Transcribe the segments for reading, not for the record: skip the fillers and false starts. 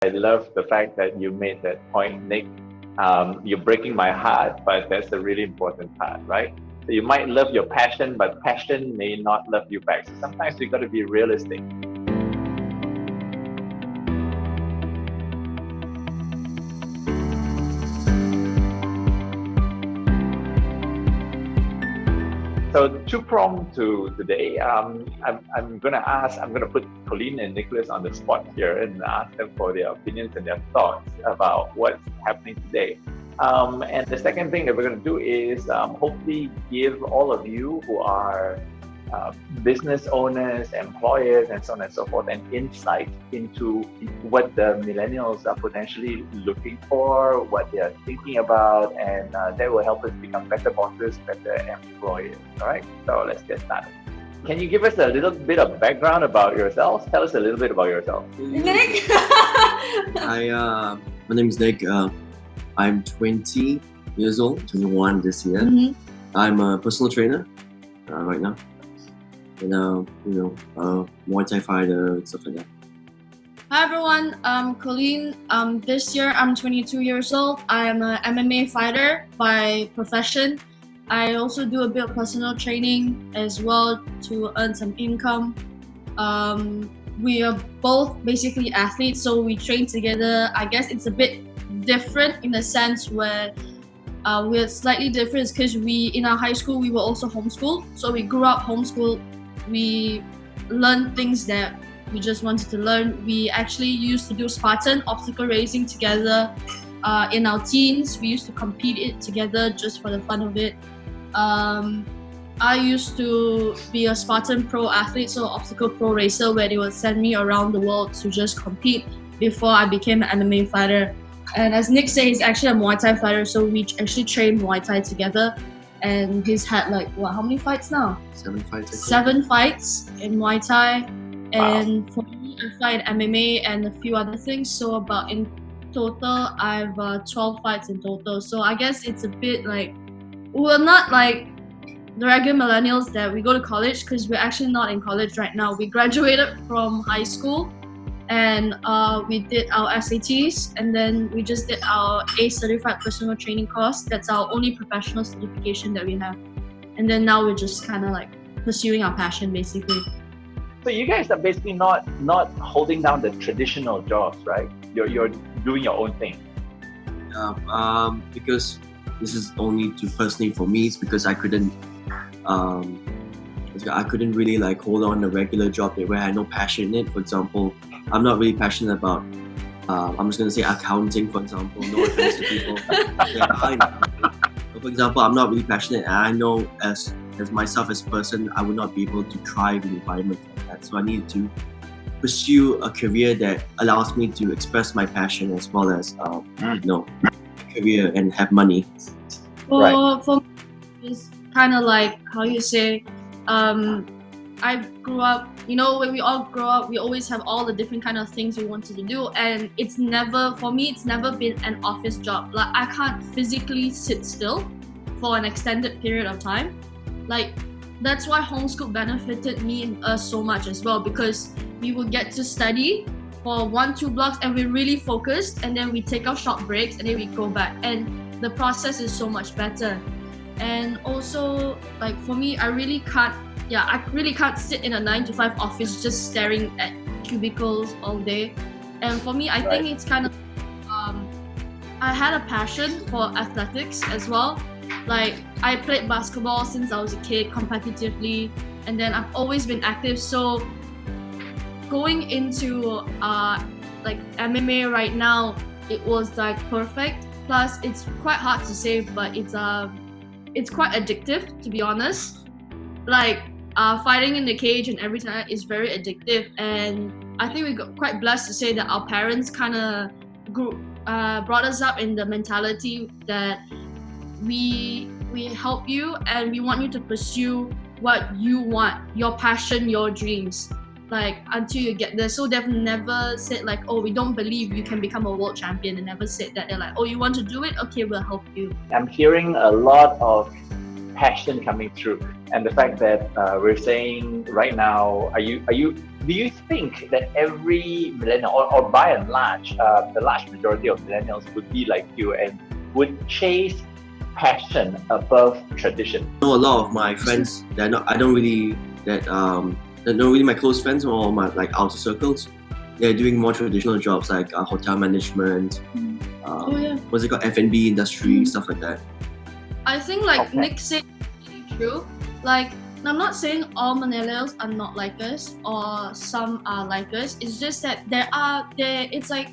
I love the fact that you made that point, Nick. You're breaking my heart, but that's the really important part, right? So you might love your passion, but passion may not love you back. So sometimes we got to be realistic. So two-pronged to today. I'm gonna put Colleen and Nicholas on the spot here and ask them for their opinions and their thoughts about what's happening today. And the second thing that we're gonna do is hopefully give all of you who are business owners, employers, and so on and so forth, an insight into what the millennials are potentially looking for, what they are thinking about, and that will help us become better bosses, better employers. All right, so let's get started. Can you give us a little bit of background about yourselves? Tell us a little bit about yourself. Nick? My name is Nick. I'm 20 years old, 21 this year. Mm-hmm. I'm a personal trainer right now. And Muay Thai fighter and stuff like that. Hi everyone, I'm Colleen. This year I'm 22 years old. I'm an MMA fighter by profession. I also do a bit of personal training as well to earn some income. We are both basically athletes, so we train together. I guess it's a bit different in the sense where we're slightly different because in our high school we were also homeschooled. So we grew up homeschooled. We learned things that we just wanted to learn. We actually used to do Spartan obstacle racing together in our teens. We used to compete it together just for the fun of it. I used to be a Spartan pro athlete, so obstacle pro racer, where they would send me around the world to just compete before I became an MMA fighter. And as Nick said, he's actually a Muay Thai fighter, so we actually trained Muay Thai together. And he's had how many fights now? 7 fights. 7 fights in Muay Thai. And Wow. for me, I fight MMA and a few other things. So about in total, I've 12 fights in total. So I guess it's a bit we're not like the regular millennials that we go to college, because we're actually not in college right now. We graduated from high school and we did our SATs, and then we just did our A certified personal training course. That's our only professional certification that we have. And then now we're just kind of pursuing our passion basically. So you guys are basically not holding down the traditional jobs, right? You're doing your own thing. Because this is only personally for me. It's because I couldn't really hold on a regular job where I had no passion in it. For example, I'm not really passionate about I'm just gonna say accounting, for example. No offense to people. But for example, I'm not really passionate, and I know as myself as a person, I would not be able to thrive in an environment like that. So I needed to pursue a career that allows me to express my passion as well as career and have money. For me, it's kind of how you say, I grew up, when we all grow up, we always have all the different kind of things we wanted to do, and it's never been an office job. I can't physically sit still for an extended period of time. That's why homeschool benefited me and us so much as well, because we would get to study for 1-2 blocks and we're really focused, and then we take our short breaks and then we go back, and the process is so much better. And also for me, I really can't sit in a 9-to-5 office just staring at cubicles all day. And for me, I think it's kind of I had a passion for athletics as well. I played basketball since I was a kid competitively, and then I've always been active. So going into MMA right now, it was perfect. Plus, it's quite hard to say, but it's quite addictive, to be honest. Fighting in the cage and everything is very addictive, and I think we got quite blessed to say that our parents kind of brought us up in the mentality that we help you and we want you to pursue what you want, your passion, your dreams, until you get there. So they've never said we don't believe you can become a world champion. They never said that. They're you want to do it? Okay, we'll help you. I'm hearing a lot of passion coming through, and the fact that we're saying right now, do you think that every millennial, or by and large, the large majority of millennials would be like you and would chase passion above tradition? I know a lot of my friends, they're not really my close friends or my like outer circles. They're doing more traditional jobs like hotel management, what's it called, F&B industry, stuff like that. I think like Nick said, it's really true. Like, I'm not saying all millennials are not like us or some are like us. It's just that it's like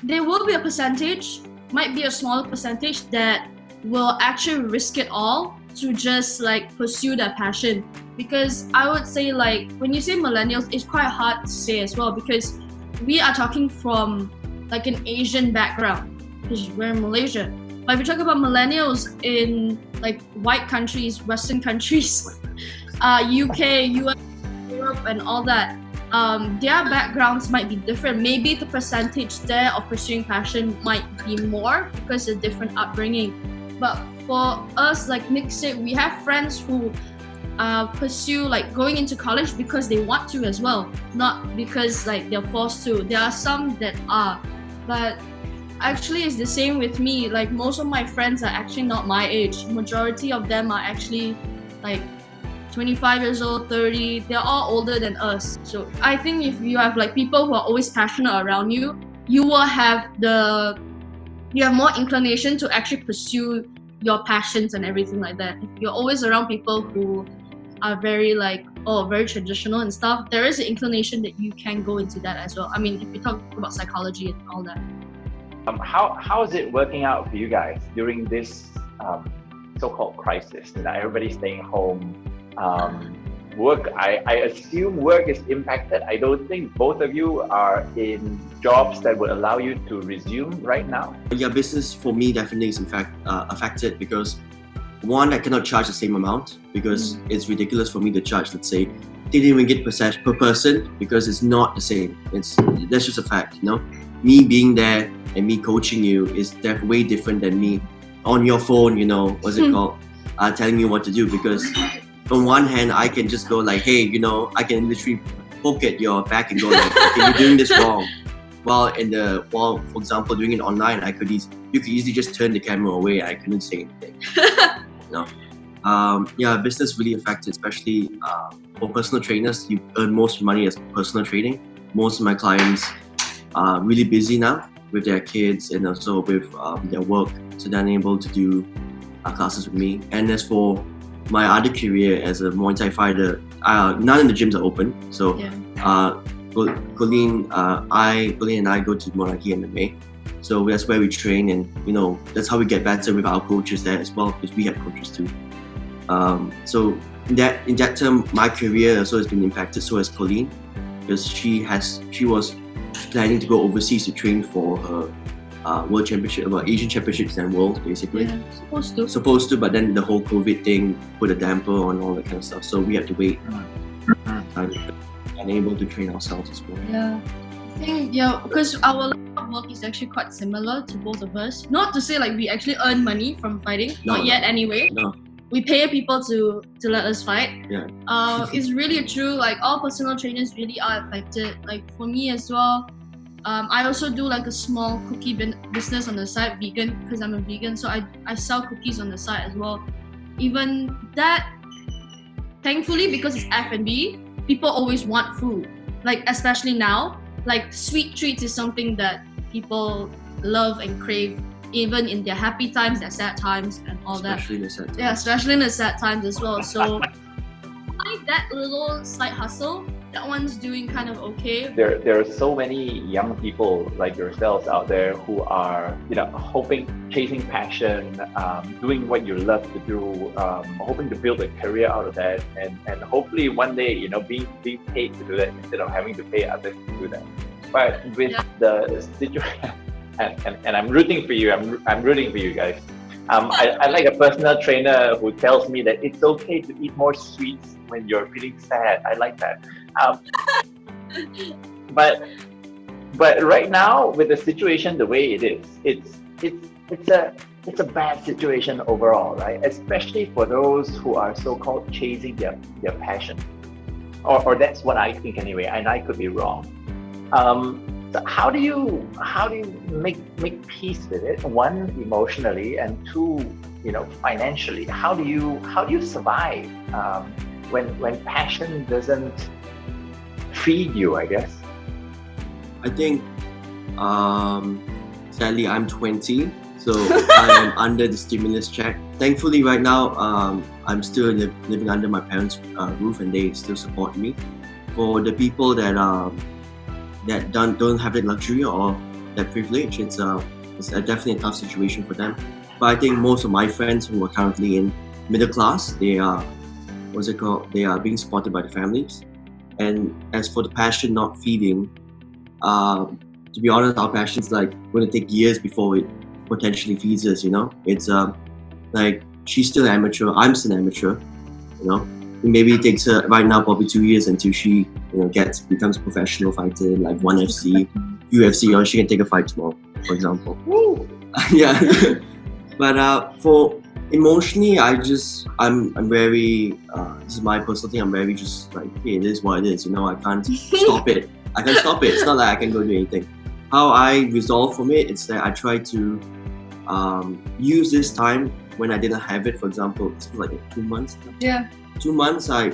there will be a percentage, might be a smaller percentage that will actually risk it all to just like pursue their passion. Because I would say, like, when you say millennials, it's quite hard to say as well, because we are talking from like an Asian background, because we're in Malaysia. But if you talk about millennials in like white countries, Western countries, UK, US, Europe, and all that, their backgrounds might be different. Maybe the percentage there of pursuing passion might be more because of different upbringing. But for us, like Nick said, we have friends who pursue like going into college because they want to as well, not because like they're forced to. There are some that are, but actually it's the same with me. Like, most of my friends are actually not my age. Majority of them are actually like 25 years old, 30. They're all older than us. So I think if you have like people who are always passionate around you, you will have more inclination to actually pursue your passions and everything like that. If you're always around people who are very like, very traditional and stuff, there is an inclination that you can go into that as well. I mean, if you talk about psychology and all that. How is it working out for you guys during this so-called crisis? Everybody's staying home. Work, I assume work is impacted. I don't think both of you are in jobs that would allow you to resume right now. Yeah, business for me definitely is in fact affected, because one, I cannot charge the same amount because it's ridiculous for me to charge, let's say, 10 ringgit per person, because it's not the same. That's just a fact, you know. Me being there and me coaching you is way different than me on your phone, you know, what's it called, telling you what to do. Because on one hand, I can just go like, hey, you know, I can literally poke at your back and go like, okay, you're doing this wrong. While for example, doing it online, you could easily just turn the camera away. I couldn't say anything. You know? Yeah, business really affected, especially for personal trainers. You earn most money as personal training. Most of my clients are really busy now with their kids and also with their work, so they're unable to do classes with me. And as for my other career as a Muay Thai fighter, none of the gyms are open. So Colleen and I go to Monarchy MMA. So that's where we train, and you know, that's how we get better with our coaches there as well, because we have coaches too. So in that term, my career also has been impacted. So has Colleen, because she was planning to go overseas to train for her World Championship, Asian Championships and Worlds, basically. Yeah, supposed to, but then the whole COVID thing put a damper on all that kind of stuff. So we had to wait and able to train ourselves as well. Yeah, I think because our line of work is actually quite similar to both of us. Not to say like we actually earn money from fighting, not yet anyway. No. We pay people to let us fight. Yeah. It's really true. Like, all personal trainers really are affected. Like, for me as well, I also do like a small cookie business on the side, vegan, because I'm a vegan. So I sell cookies on the side as well. Even that, thankfully, because it's F&B, people always want food. Like, especially now, like sweet treats is something that people love and crave, even in their happy times, their sad times, and all Especially in the sad times. Yeah, especially in the sad times as well. So that little side hustle, that one's doing kind of okay. There are so many young people like yourselves out there who are, you know, chasing passion, doing what you love to do, hoping to build a career out of that, and hopefully one day, you know, being paid to do that instead of having to pay others to do that. But with the situation, and I'm rooting for you. I'm rooting for you guys. I like a personal trainer who tells me that it's okay to eat more sweets when you're feeling sad. I like that. But right now, with the situation the way it is, it's it's a bad situation overall, right? Especially for those who are so-called chasing their passion. Or that's what I think anyway, and I could be wrong. So how do you make peace with it? One, emotionally, and two, financially. How do you survive when passion doesn't feed you, I guess? I think, sadly, I'm 20, so I am under the stimulus check. Thankfully, right now, I'm still living under my parents' roof, and they still support me. For the people that don't have that luxury or that privilege, it's definitely a tough situation for them. But I think most of my friends who are currently in middle class, they are they are being supported by the families. And as for the passion not feeding, to be honest, our passion's like going to take years before it potentially feeds us. It's like she's still amateur, I'm still amateur. Maybe it takes her right now probably 2 years until she becomes a professional fighter in like ONE FC, UFC, or she can take a fight tomorrow, for example. Woo! Yeah. But for emotionally, I'm very this is my personal thing. I'm very just like, hey, it is what it is. I can't stop it. It's not like I can go do anything. How I resolve from it is that I try to use this time when I didn't have it. For example, it's like 2 months. Yeah. 2 months, I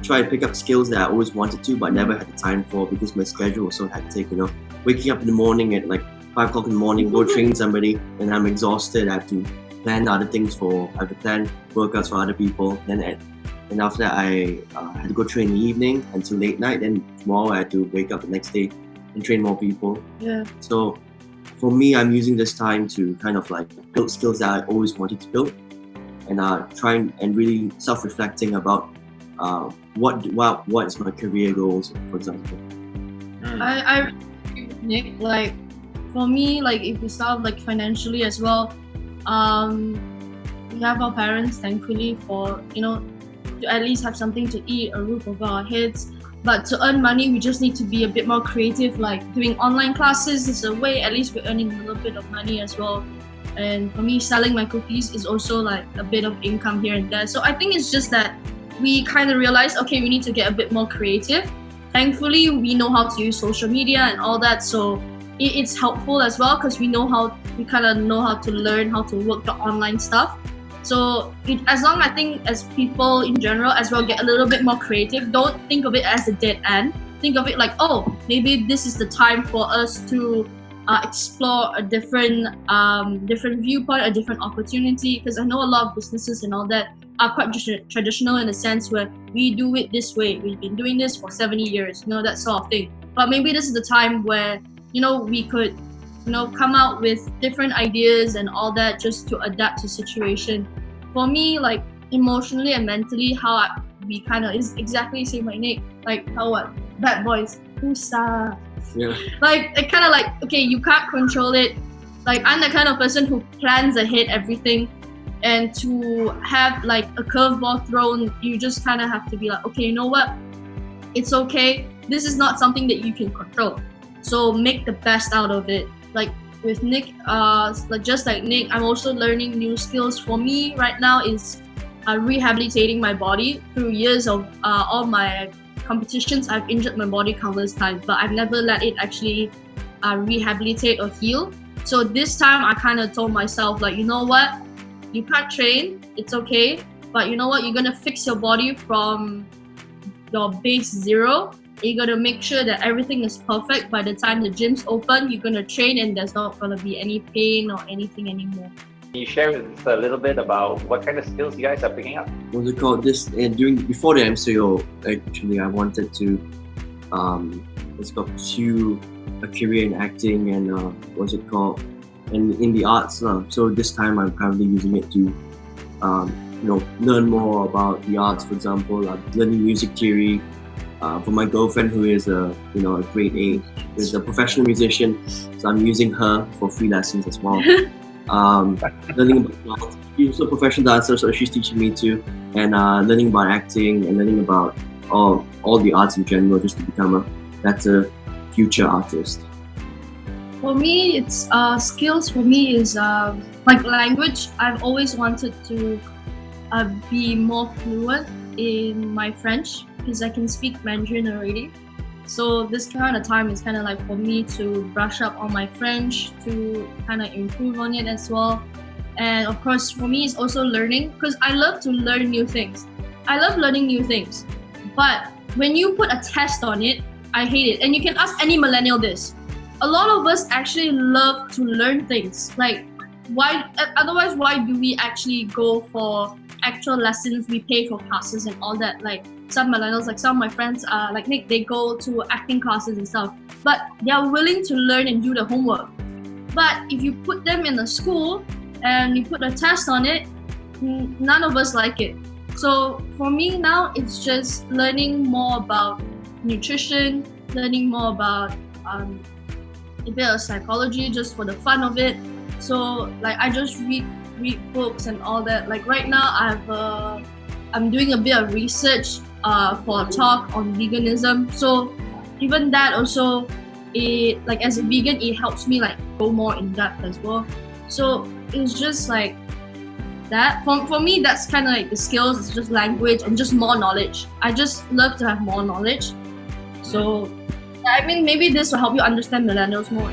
try to pick up skills that I always wanted to, but never had the time for because my schedule was so hectic. Waking up in the morning at like 5 o'clock in the morning, go train somebody, and I'm exhausted. I have to plan other things I have to plan workouts for other people. And after that, I had to go train in the evening until late night. Then tomorrow I had to wake up the next day and train more people. Yeah. So for me, I'm using this time to kind of like build skills that I always wanted to build, and trying and really self-reflecting about what is my career goals, for example. I agree with Nick. Like for me, like if we start like financially as well, we have our parents, thankfully, for to at least have something to eat, a roof over our heads. But to earn money, we just need to be a bit more creative, like doing online classes is a way. At least we're earning a little bit of money as well. And for me, selling my cookies is also like a bit of income here and there. So I think it's just that we kind of realized, okay, we need to get a bit more creative. Thankfully, we know how to use social media and all that. So it's helpful as well because we kind of know how to learn how to work the online stuff. So as long, I think, as people in general as well get a little bit more creative, don't think of it as a dead end. Think of it like, oh, maybe this is the time for us to explore a different viewpoint, a different opportunity. Because I know a lot of businesses and all that are quite traditional in a sense where we do it this way. We've been doing this for 70 years, that sort of thing. But maybe this is the time where we could come out with different ideas and all that just to adapt to situation. For me, like emotionally and mentally, how we kind of is exactly same like Nick, like how bad boys, USA. Yeah. Like it kind of like, okay, you can't control it. Like I'm the kind of person who plans ahead everything, and to have like a curveball thrown, you just kind of have to be like, okay, you know what? It's okay. This is not something that you can control. So make the best out of it. Like with Nick, just like Nick, I'm also learning new skills. For me right now is rehabilitating my body through years of all my competitions. I've injured my body countless times, but I've never let it actually rehabilitate or heal. So this time I kind of told myself, like, you know what? You can't train, it's okay. But you know what? You're gonna fix your body from your base zero. You're gonna make sure that everything is perfect. By the time the gym's open, you're gonna train and there's not gonna be any pain or anything anymore. Can you share with us a little bit about what kind of skills you guys are picking up? What's it called? Before the MCO, actually, I wanted to pursue a career in acting and and in the arts. So this time I'm currently using it to learn more about the arts. For example, learning music theory. For my girlfriend, who is a grade A, is a professional musician, so I'm using her for free lessons as well. Learning about she's a professional dancer, so she's teaching me too, and learning about acting and learning about all the arts in general, just to become a better future artist. For me, it's skills. For me is like language. I've always wanted to be more fluent in my French because I can speak Mandarin already. So this kind of time is kind of like for me to brush up on my French, to kind of improve on it as well. And of course, for me, it's also learning because I love to learn new things. I love learning new things. But when you put a test on it, I hate it. And you can ask any millennial this. A lot of us actually love to learn things. Like, why? Otherwise, why do we actually go for actual lessons? We pay for classes and all that. Like some millennials, like some of my friends, like Nick, they go to acting classes and stuff. But they are willing to learn and do the homework. But if you put them in a school and you put a test on it, none of us like it. So for me now, it's just learning more about nutrition, learning more about a bit of psychology just for the fun of it. So like I just read books and all that. Like right now I'm doing a bit of research for a talk on veganism. So even that also, it like as a vegan, it helps me like go more in depth as well. So it's just like that. For me, that's kind of like the skills. It's just language and just more knowledge. I just love to have more knowledge. So I mean, maybe this will help you understand millennials more.